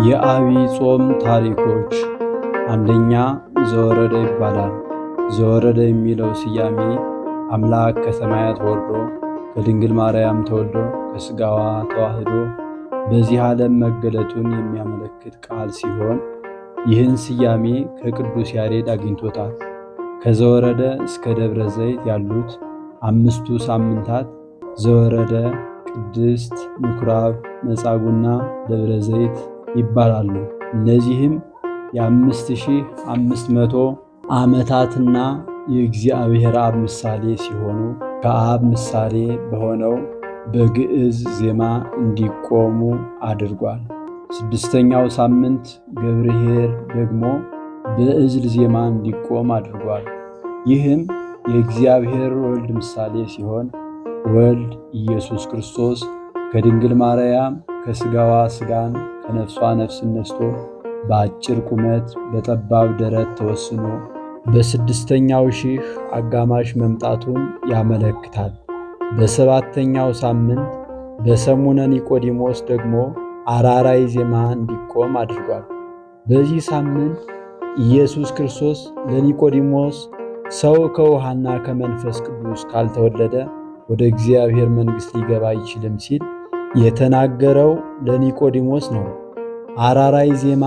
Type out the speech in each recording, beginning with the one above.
የዐቢይ ጾም ታሪኮች። አንደኛ ዘወረደ ይባላል። ዘወረደ የሚለው ስያሜ አምላክ ከሰማያት ወርዶ ከድንግል ማርያም ተወልዶ ከሥጋዋ ተዋህዶ በዚህ ዓለም መገለጡን የሚያመለክት ቃል ሲሆን ይህን ስያሜ ከቅዱስ ያሬድ አግኝቶታል። ከዘወረደ እስከ ደብረ ዘይት ያሉት 5ቱ ሳምንታት ዘወረደ፣ ቅድስት፣ ምኵራብ፣ መጻጉዕና ደብረ ዘይት ይባላሉ። እነዚህም የ5500 ዓመታትና የእግዚአብሔር አብ ምሳሌ ሲሆኑ ከአብ ምሳሌ በሆነው በግዕዝ ዜማ እንዲቆሙ አድርጓል። 6ኛው ሳምንት ገብርኄር ደግሞ በዕዝል ዜማ እንዲቆም አድርጓል። ይህም የእግዚአብሔር ወልድ ምሳሌ ሲሆን ወልድ ኢየሱስ ክርስቶስ ከድንግል ማርያም ከሥጋዋ ሥጋን ከነፍሷ ነፍስን ነስቶ በአጭር ቁመት በጠባብ ደረት ተወስኖ በ6ኛው ሺህ አጋማሽ መምጣቱን ያመለክታል። በ7ኛው ሳምንት በሰሙነ ኒቆዲሞስ ደግሞ አራራይ ዜማ እንዲቆም አድርጓል። በዚህ ሳምንት ኢየሱስ ክርስቶስ ለኒቆዲሞስ ሰው ከውሃና ከመንፈስ ቅዱስ ካልተወለደ ወደ እግዚአብሔር መንግሥት ሊገባ አይችልም ሲል የተናገረው ለኒቆዲሞስ ነው። አራራይ ዜማ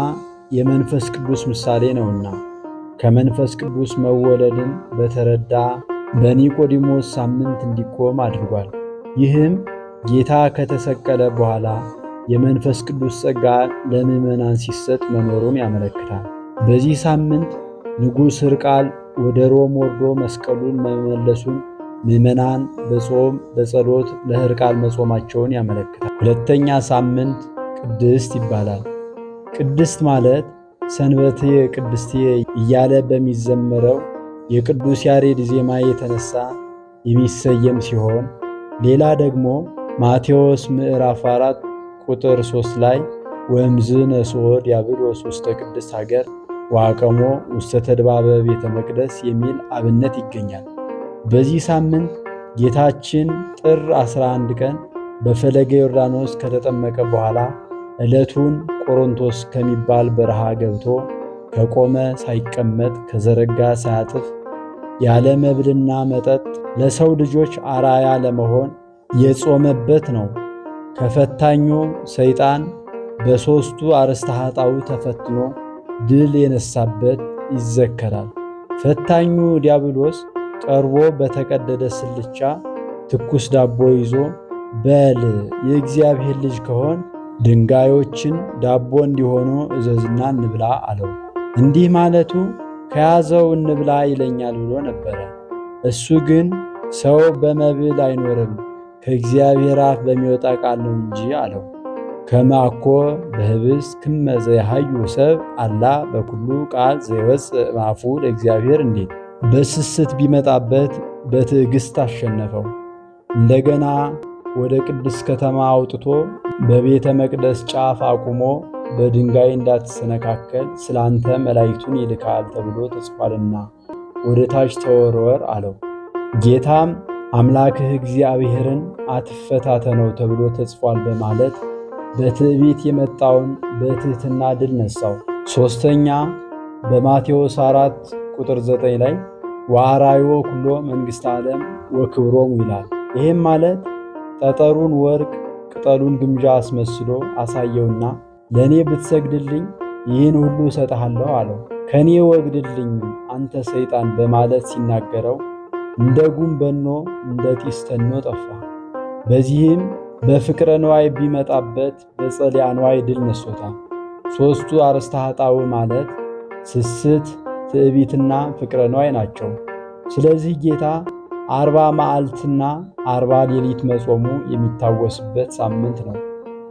የመንፈስ ቅዱስ ምሳሌ ነውና ከመንፈስ ቅዱስ መወለድን በተረዳ በኒቆዲሞስ ሳምንት እንዲቆም አድርጓል። ይህም ጌታ ከተሰቀለ በኋላ የመንፈስ ቅዱስ ጸጋ ለምዕመናን ሲሰጥ መኖሩን ያመለክታል። በዚህ ሳምንት ንጉሥ ሕርቃል ወደ ሮም ወርዶ መስቀሉን መመለሱን ምዕመናን በጾም በጸሎት ለሕርቃል መጾማቸውን ያመለክታል። 2ኛ ሳምንት ቅድስት ይባላል። ቅድስት ማለት ሰንበትየ ቅድስትየ እያለ በሚዘመረው የቅዱስ ያሬድ ዜማ የተነሳ የሚሰየም ሲሆን ሌላ ደግሞ ማቴዎስ ምዕራፍ 4 ቁጥር 3 ላይ ወእምዝ ነሥኦ ዲያብሎስ ውስተ ቅድስት ሀገር ወአቀሞ ውስተ ተድባበ ቤተ መቅደስ የሚል አብነት ይገኛል። በዚህ ሳምንት ጌታችን ጥር 11 ቀን በፈለገ ዮርዳኖስ ከተጠመቀ በኋላ ዕለቱን ቆሮንቶስ ከሚባል በረሃ ገብቶ ከቆመ ሳይቀመጥ ከዘረጋ ሳያጥፍ ያለ መብልና መጠጥ ለሰው ልጆች አራያ ለመሆን የጾመበት ነው። ከፈታኙ ሰይጣን በሦስቱ አርእስተ ኃጣውእ ተፈትኖ ድል የነሳበት ይዘከራል። ፈታኙ ዲያብሎስ ቀርቦ በተቀደደ ስልቻ ትኩስ ዳቦ ይዞ በል የእግዚአብሔር ልጅ ከሆን ድንጋዮችን ዳቦ እንዲሆኑ እዘዝና እንብላ አለው። እንዲህ ማለቱ ከያዘው እንብላ ይለኛል ብሎ ነበረ። እሱ ግን ሰው በመብል አይኖርም ከእግዚአብሔር አፍ በሚወጣ ቃል ነው እንጂ አለው። ከማኮ በህብስት ክመ ዘያሃዩ ሰብ አላ በኩሉ ቃል ዘይወፅእ እምአፉ ለእግዚአብሔር እንዴት በስስት ቢመጣበት በትዕግሥት አሸነፈው። እንደገና ወደ ቅድስት ከተማ አውጥቶ በቤተ መቅደስ ጫፍ አቁሞ በድንጋይ እንዳትሰነካከል ስላንተ መላእክቱን ይልካል ተብሎ ተጽፏልና ወደ ታች ተወርወር አለው። ጌታም አምላክህ እግዚአብሔርን አትፈታተነው ተብሎ ተጽፏል በማለት በትዕቢት የመጣውን በትሕትና ድል ነሳው። 3ኛ በማቴዎስ 4 ቁጥር 9 ላይ ወአርአዮ ኩሎ መንግሥተ ዓለም ወክብሮሙ ይላል። ይህም ማለት ጠጠሩን ወርቅ ቅጠሉን ግምጃ አስመስሎ አሳየውና ለእኔ ብትሰግድልኝ ይህን ሁሉ እሰጥሃለሁ አለው። ከኔ ወግድልኝ አንተ ሰይጣን በማለት ሲናገረው እንደ ጉም በኖ እንደ ጢስ ተኖ ጠፋ። በዚህም በፍቅረ ንዋይ ቢመጣበት በጸሊያ ንዋይ ድል ነሶታል። 3ቱ አርእስተ ኃጣውእ ማለት ስስት፣ ትዕቢትና ፍቅረ ንዋይ ናቸው። ስለዚህ ጌታ 40 መዓልትና 40 ሌሊት መጾሙ የሚታወስበት ሳምንት ነው።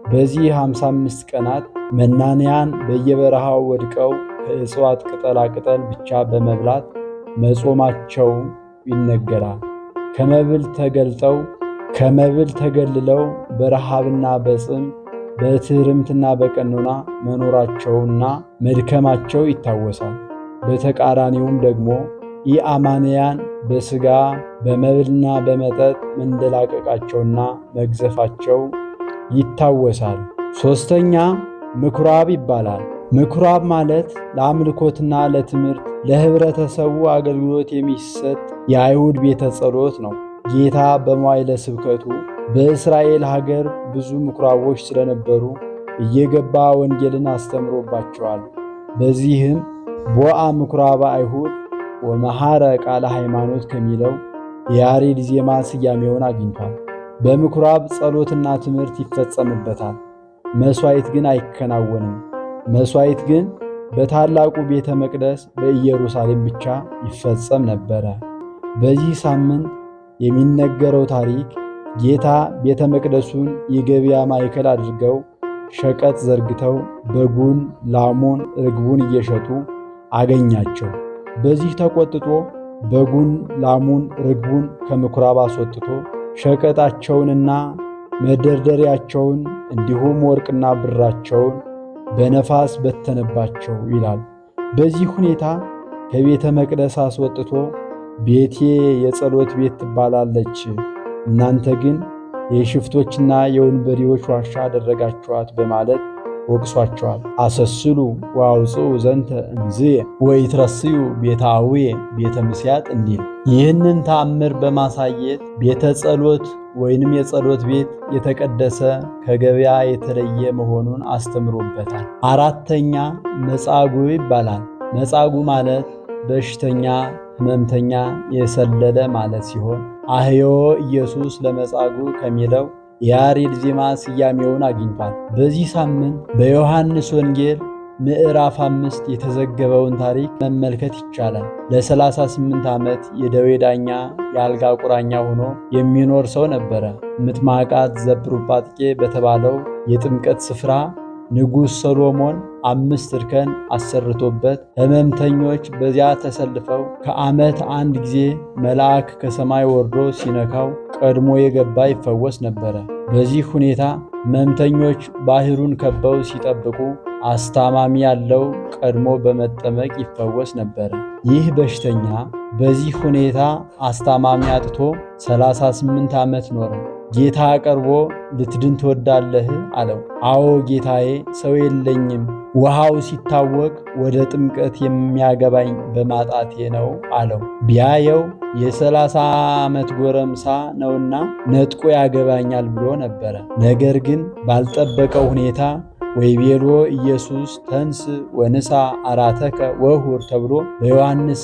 በዚህ 55 ቀናት መናንያን በየበረሃው ወድቀው ከእጽዋት ቅጠላ ቅጠል ብቻ በመብላት መጾማቸው ይነገራል። ከመብል ተገልለው በረሃብና በጽም በትሕርምትና በቀኖና መኖራቸውና መድከማቸው ይታወሳል። በተቃራኒውም ደግሞ ኢአማንያን በሥጋ በመብልና በመጠጥ መንደላቀቃቸውና መግዘፋቸው ይታወሳል። 3ኛ ምኵራብ ይባላል። ምኵራብ ማለት ለአምልኮትና ለትምህርት ለህብረተሰቡ አገልግሎት የሚሰጥ የአይሁድ ቤተ ጸሎት ነው። ጌታ በመዋዕለ ስብከቱ በእስራኤል ሀገር ብዙ ምኵራቦች ስለነበሩ እየገባ ወንጌልን አስተምሮባቸዋል። በዚህም ቦአ ምኵራበ አይሁድ ወመሐረ ቃለ ሃይማኖት ከሚለው የያሬድ ዜማ ስያሜውን አግኝቷል። በምኵራብ ጸሎትና ትምህርት ይፈጸምበታል። መሥዋዕት ግን አይከናወንም። መሥዋዕት ግን በታላቁ ቤተ መቅደስ በኢየሩሳሌም ብቻ ይፈጸም ነበረ። በዚህ ሳምንት የሚነገረው ታሪክ ጌታ ቤተ መቅደሱን የገበያ ማዕከል አድርገው ሸቀጥ ዘርግተው በጉን፣ ላሙን፣ ርግቡን እየሸጡ አገኛቸው። በዚህ ተቆጥቶ በጉን፣ ላሙን፣ ርግቡን ከምኵራብ አስወጥቶ ሸቀጣቸውንና መደርደሪያቸውን እንዲሁም ወርቅና ብራቸውን በነፋስ በተነባቸው ይላል። በዚህ ሁኔታ ከቤተ መቅደስ አስወጥቶ ቤቴ የጸሎት ቤት ትባላለች፣ እናንተ ግን የሽፍቶችና የወንበዴዎች ዋሻ አደረጋችኋት በማለት ወቅሷቸዋል። አሰስሉ ወአውፅኡ ዘንተ እምዝየ ወኢትረስዩ ቤተ አቡየ ቤተ ምስያጥ እንዲል ይህንን ተአምር በማሳየት ቤተ ጸሎት ወይንም የጸሎት ቤት የተቀደሰ ከገበያ የተለየ መሆኑን አስተምሮበታል። አራተኛ መጻጉዕ ይባላል። መጻጉዕ ማለት በሽተኛ፣ ሕመምተኛ፣ የሰለለ ማለት ሲሆን አህዮ ኢየሱስ ለመጻጉዕ ከሚለው የያሬድ ዜማ ስያሜውን አግኝቷል። በዚህ ሳምንት በዮሐንስ ወንጌል ምዕራፍ 5 የተዘገበውን ታሪክ መመልከት ይቻላል። ለ38 ዓመት የደዌ ዳኛ የአልጋ ቁራኛ ሆኖ የሚኖር ሰው ነበረ። ምጥማቃት ዘብሩጳጥቄ በተባለው የጥምቀት ስፍራ ንጉሥ ሰሎሞን 5 እርከን አሰርቶበት ሕመምተኞች በዚያ ተሰልፈው ከዓመት አንድ ጊዜ መልአክ ከሰማይ ወርዶ ሲነካው ቀድሞ የገባ ይፈወስ ነበረ። በዚህ ሁኔታ ሕመምተኞች ባሕሩን ከበው ሲጠብቁ አስታማሚ ያለው ቀድሞ በመጠመቅ ይፈወስ ነበረ። ይህ በሽተኛ በዚህ ሁኔታ አስታማሚ አጥቶ 38 ዓመት ኖረ። ጌታ ቀርቦ ልትድን ትወዳለህ አለው። አዎ ጌታዬ፣ ሰው የለኝም፣ ውሃው ሲታወቅ ወደ ጥምቀት የሚያገባኝ በማጣቴ ነው አለው። ቢያየው የ30 ዓመት ጎረምሳ ነውና ነጥቆ ያገባኛል ብሎ ነበረ። ነገር ግን ባልጠበቀው ሁኔታ ወይቤሎ ኢየሱስ ተንስ ወንሳ አራተከ ወሁር ተብሎ በዮሐንስ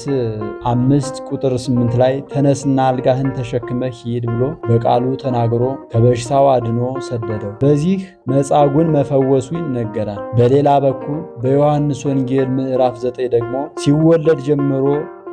5 ቁጥር 8 ላይ ተነስና አልጋህን ተሸክመ ሂድ ብሎ በቃሉ ተናግሮ ከበሽታው አድኖ ሰደደው። በዚህ መጻጉዕን መፈወሱ ይነገራል። በሌላ በኩል በዮሐንስ ወንጌል ምዕራፍ 9 ደግሞ ሲወለድ ጀምሮ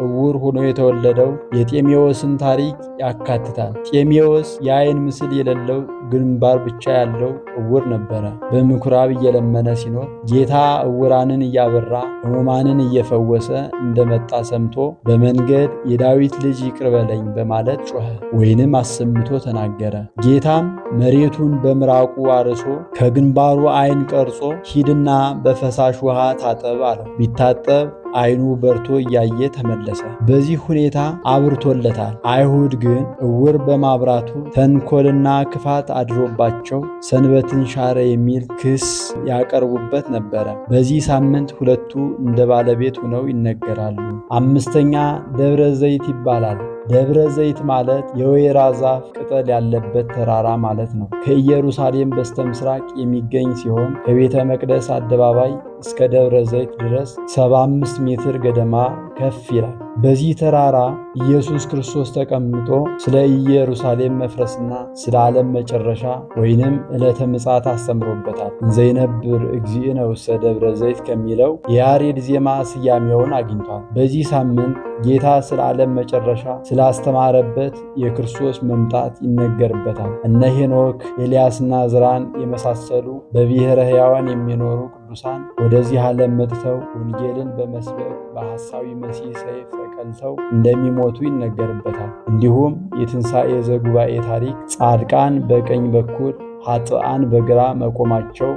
ዕውር ሆኖ የተወለደው የጤሜዎስን ታሪክ ያካትታል። ጤሜዎስ የዓይን ምስል የሌለው ግንባር ብቻ ያለው ዕውር ነበረ። በምኵራብ እየለመነ ሲኖር ጌታ ዕውራንን እያበራ ሕሙማንን እየፈወሰ እንደመጣ ሰምቶ በመንገድ የዳዊት ልጅ ይቅር በለኝ በማለት ጮኸ ወይንም አሰምቶ ተናገረ። ጌታም መሬቱን በምራቁ አርሶ ከግንባሩ ዓይን ቀርጾ ሂድና በፈሳሽ ውሃ ታጠብ አለው። ቢታጠብ ዓይኑ በርቶ እያየ ተመለሰ። በዚህ ሁኔታ አብርቶለታል። አይሁድ ግን ዕውር በማብራቱ ተንኮልና ክፋት አድሮባቸው ሰንበትን ሻረ የሚል ክስ ያቀርቡበት ነበረ። በዚህ ሳምንት ሁለቱ እንደ ባለቤት ሆነው ይነገራሉ። አምስተኛ ደብረ ዘይት ይባላል። ደብረ ዘይት ማለት የወይራ ዛፍ ቅጠል ያለበት ተራራ ማለት ነው። ከኢየሩሳሌም በስተ ምስራቅ የሚገኝ ሲሆን ከቤተ መቅደስ አደባባይ እስከ ደብረ ዘይት ድረስ 75 ሜትር ገደማ ከፍ ይላል። በዚህ ተራራ ኢየሱስ ክርስቶስ ተቀምጦ ስለ ኢየሩሳሌም መፍረስና ስለ ዓለም መጨረሻ ወይንም ዕለተ ምጽአት አስተምሮበታል። እንዘይነብር እግዚእነ ውስተ ደብረ ዘይት ከሚለው የያሬድ ዜማ ስያሜውን አግኝቷል። በዚህ ሳምንት ጌታ ስለ ዓለም መጨረሻ ስላስተማረበት የክርስቶስ መምጣት ይነገርበታል። እነ ሄኖክ ኤልያስና ዕዝራን የመሳሰሉ በብሔረ ሕያዋን የሚኖሩ ቅዱሳን ወደዚህ ዓለም መጥተው ወንጌልን በመስበክ በሐሳዊ መሲህ ሰይፍ ተቀልተው እንደሚሞቱ ይነገርበታል። እንዲሁም የትንሣኤ ዘጉባኤ ታሪክ ጻድቃን በቀኝ በኩል ኃጥአን በግራ መቆማቸው፣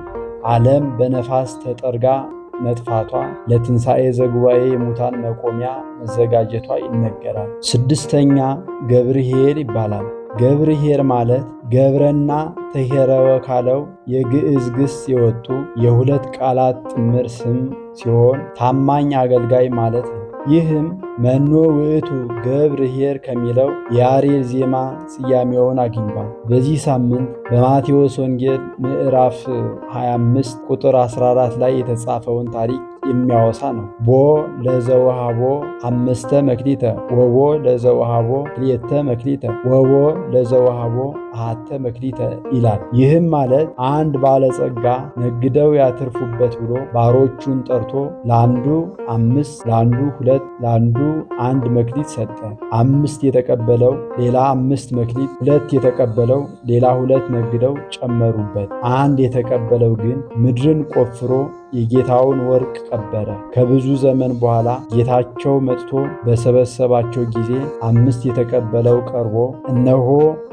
ዓለም በነፋስ ተጠርጋ መጥፋቷ፣ ለትንሣኤ ዘጉባኤ የሙታን መቆሚያ መዘጋጀቷ ይነገራል። ስድስተኛ ገብርኄር ይባላል። ገብርኄር ማለት ገብረና ተሄረወ ካለው የግዕዝ ግስ የወጡ የሁለት ቃላት ጥምር ስም ሲሆን ታማኝ አገልጋይ ማለት ነው። ይህም መኖ ውእቱ ገብርኄር ከሚለው የያሬድ ዜማ ስያሜውን አግኝቷል። በዚህ ሳምንት በማቴዎስ ወንጌል ምዕራፍ 25 ቁጥር 14 ላይ የተጻፈውን ታሪክ የሚያወሳ ነው። ቦ ለዘወሃቦ 5 መክሊተ ወቦ ለዘወሃቦ 2 መክሊተ ወቦ ለዘወሃቦ 1 መክሊተ ይላል። ይህም ማለት አንድ ባለጸጋ ነግደው ያትርፉበት ብሎ ባሮቹን ጠርቶ ለአንዱ 5፣ ለአንዱ 2፣ ለአንዱ 1 መክሊት ሰጠ። 5 የተቀበለው ሌላ 5 መክሊት፣ 2 የተቀበለው ሌላ 2 ነግደው ጨመሩበት። 1 የተቀበለው ግን ምድርን ቆፍሮ የጌታውን ወርቅ ቀበረ። ከብዙ ዘመን በኋላ ጌታቸው መጥቶ በሰበሰባቸው ጊዜ 5 የተቀበለው ቀርቦ እነሆ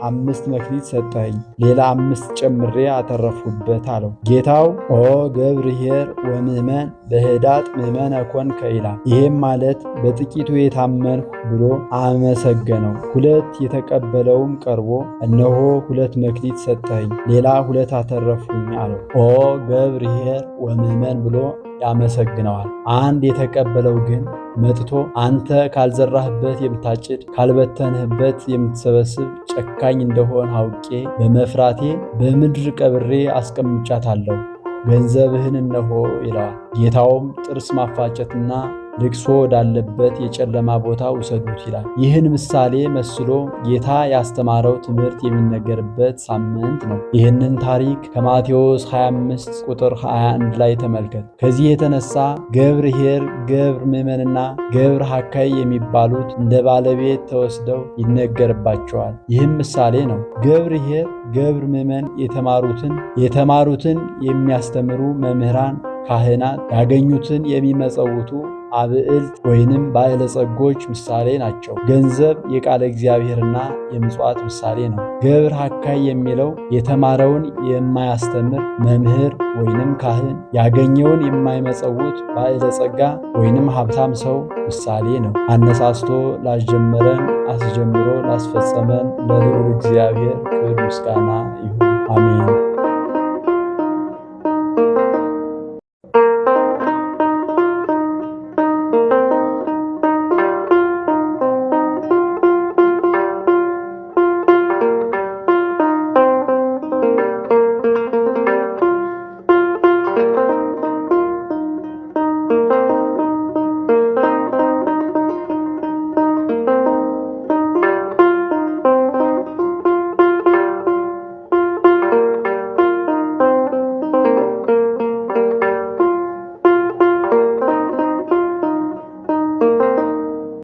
5 መክሊት ሰጠኸኝ፣ ሌላ 5 ጨምሬ አተረፍሁበት አለው። ጌታው ኦ ገብርኄር ወምእመን በህዳጥ ምእመነ ኮንከ ይላል። ይህም ማለት በጥቂቱ የታመንሁ ብሎ አመሰገነው። 2 የተቀበለውም ቀርቦ እነሆ 2 መክሊት ሰጠኸኝ፣ ሌላ 2 አተረፍሁኝ አለው። ኦ ገብርኄር ወምእመን ብሎ ያመሰግነዋል። 1 የተቀበለው ግን መጥቶ አንተ ካልዘራህበት የምታጭድ ካልበተንህበት የምትሰበስብ ጨካኝ እንደሆን አውቄ በመፍራቴ በምድር ቀብሬ አስቀምጫታለሁ፣ ገንዘብህን እነሆ ይለዋል። ጌታውም ጥርስ ማፋጨትና ልቅሶ ወዳለበት የጨለማ ቦታ ውሰዱት ይላል። ይህን ምሳሌ መስሎ ጌታ ያስተማረው ትምህርት የሚነገርበት ሳምንት ነው። ይህንን ታሪክ ከማቴዎስ 25 ቁጥር 21 ላይ ተመልከት። ከዚህ የተነሳ ገብርኄር፣ ገብር ምእመንና ገብር ሐካይ የሚባሉት እንደ ባለቤት ተወስደው ይነገርባቸዋል። ይህም ምሳሌ ነው። ገብርኄር፣ ገብር ምእመን የተማሩትን የሚያስተምሩ መምህራን ካህናት፣ ያገኙትን የሚመጸውቱ አብዕልት ወይንም ባለጸጎች ምሳሌ ናቸው። ገንዘብ የቃለ እግዚአብሔርና የምጽዋት ምሳሌ ነው። ገብር ሐካይ የሚለው የተማረውን የማያስተምር መምህር ወይንም ካህን፣ ያገኘውን የማይመጸውት ባለጸጋ ወይንም ሀብታም ሰው ምሳሌ ነው። አነሳስቶ ላስጀመረን አስጀምሮ ላስፈጸመን ለልዑል እግዚአብሔር ክብር ምስጋና ይሁን፣ አሜን።